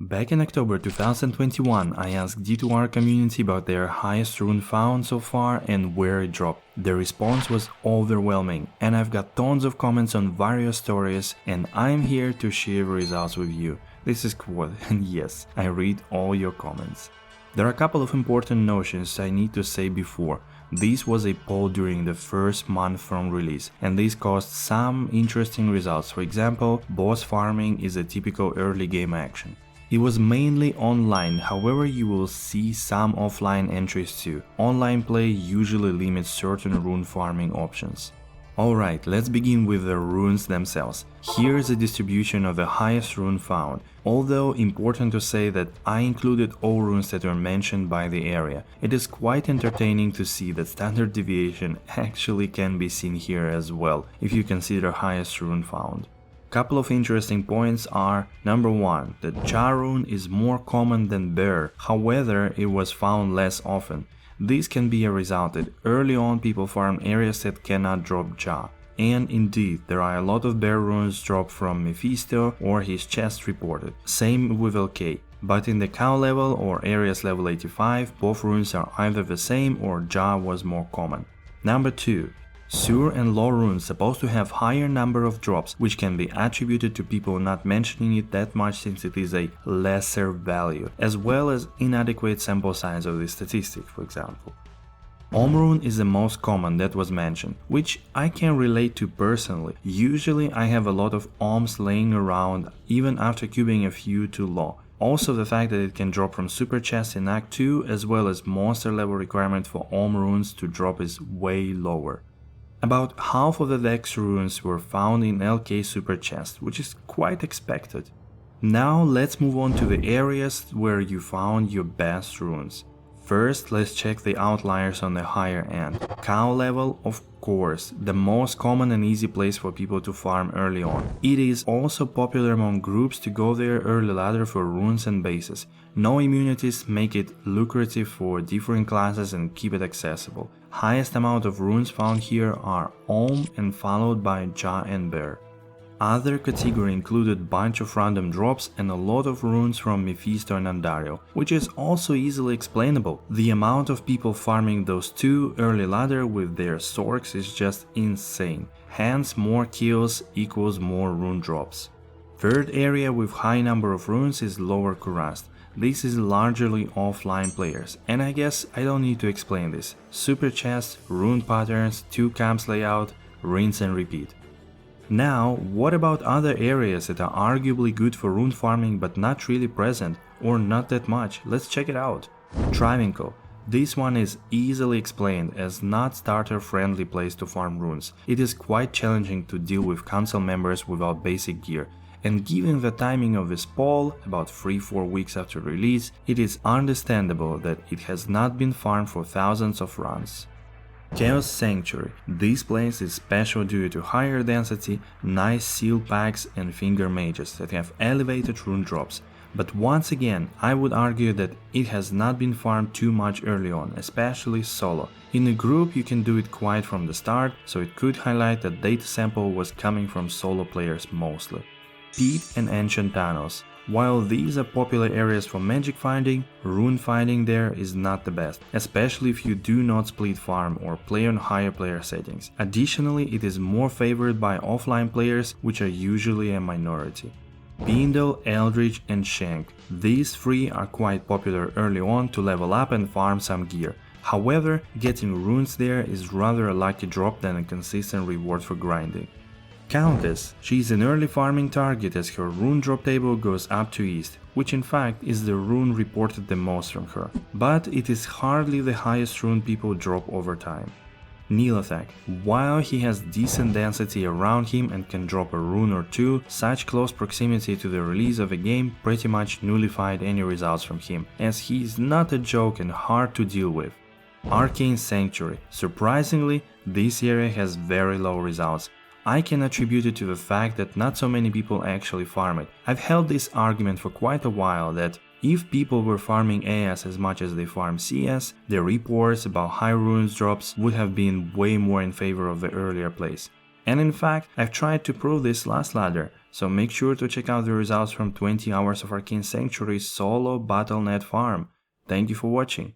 Back in October 2021, I asked D2R community about their highest rune found so far and where it dropped. The response was overwhelming, and I've got tons of comments on various stories, and I'm here to share results with you. This is quote, and yes, I read all your comments. There are a couple of important notions I need to say before. This was a poll during the first month from release, and this caused some interesting results. For example, boss farming is a typical early game action. It was mainly online, however you will see some offline entries too. Online play usually limits certain rune farming options. Alright, let's begin with the runes themselves. Here is a distribution of the highest rune found, although important to say that I included all runes that were mentioned by the area. It is quite entertaining to see that standard deviation actually can be seen here as well, if you consider highest rune found. Couple of interesting points are: number 1, the Dzhar rune is more common than Bear, however it was found less often. This can be a result that early on people farm areas that cannot drop Dzhar. And indeed, there are a lot of Bear runes dropped from Mephisto or his chest reported. Same with LK. But in the cow level or areas level 85, both runes are either the same or Dzhar was more common. Number 2. Sur and Law runes supposed to have higher number of drops, which can be attributed to people not mentioning it that much since it is a lesser value, as well as inadequate sample size of this statistic, for example. Om rune is the most common that was mentioned, which I can relate to personally. Usually I have a lot of Oms laying around even after cubing a few to Law. Also the fact that it can drop from super chests in Act 2 as well as monster level requirement for Om runes to drop is way lower. About half of the Dex runes were found in LK Super Chest, which is quite expected. Now let's move on to the areas where you found your best runes. First, let's check the outliers on the higher end. Cow level, of course, the most common and easy place for people to farm early on. It is also popular among groups to go there early ladder for runes and bases. No immunities make it lucrative for different classes and keep it accessible. Highest amount of runes found here are Om and followed by Dzhar and Bear. Other category included bunch of random drops and a lot of runes from Mephisto and Andario, which is also easily explainable. The amount of people farming those two early ladder with their Sorks is just insane. Hence more kills equals more rune drops. Third area with high number of runes is Lower Kurast. This is largely offline players, and I guess I don't need to explain this. Super chests, rune patterns, 2 camps layout, rinse and repeat. Now, what about other areas that are arguably good for rune farming but not really present, or not that much? Let's check it out. Travinko. This one is easily explained as not starter friendly place to farm runes. It is quite challenging to deal with council members without basic gear, and given the timing of this poll, about 3-4 weeks after release, it is understandable that it has not been farmed for thousands of runs. Chaos Sanctuary. This place is special due to higher density, nice seal packs and finger mages that have elevated rune drops, but once again I would argue that it has not been farmed too much early on, especially solo. In a group you can do it quite from the start, so it could highlight that data sample was coming from solo players mostly. Pit and Ancient Tunnels. While these are popular areas for magic finding, rune finding there is not the best, especially if you do not split farm or play on higher player settings. Additionally, it is more favored by offline players, which are usually a minority. Bindle, Eldritch and Shank. These 3 are quite popular early on to level up and farm some gear. However, getting runes there is rather a lucky drop than a consistent reward for grinding. Countess. She is an early farming target as her rune drop table goes up to east, which in fact is the rune reported the most from her, but it is hardly the highest rune people drop over time. Nilothak. While he has decent density around him and can drop a rune or 2, such close proximity to the release of a game pretty much nullified any results from him, as he is not a joke and hard to deal with. Arcane Sanctuary. Surprisingly, this area has very low results. I can attribute it to the fact that not so many people actually farm it. I've held this argument for quite a while that if people were farming AS as much as they farm CS, the reports about high runes drops would have been way more in favor of the earlier place. And in fact, I've tried to prove this last ladder. So make sure to check out the results from 20 hours of Arcane Sanctuary's solo Battle.net farm. Thank you for watching.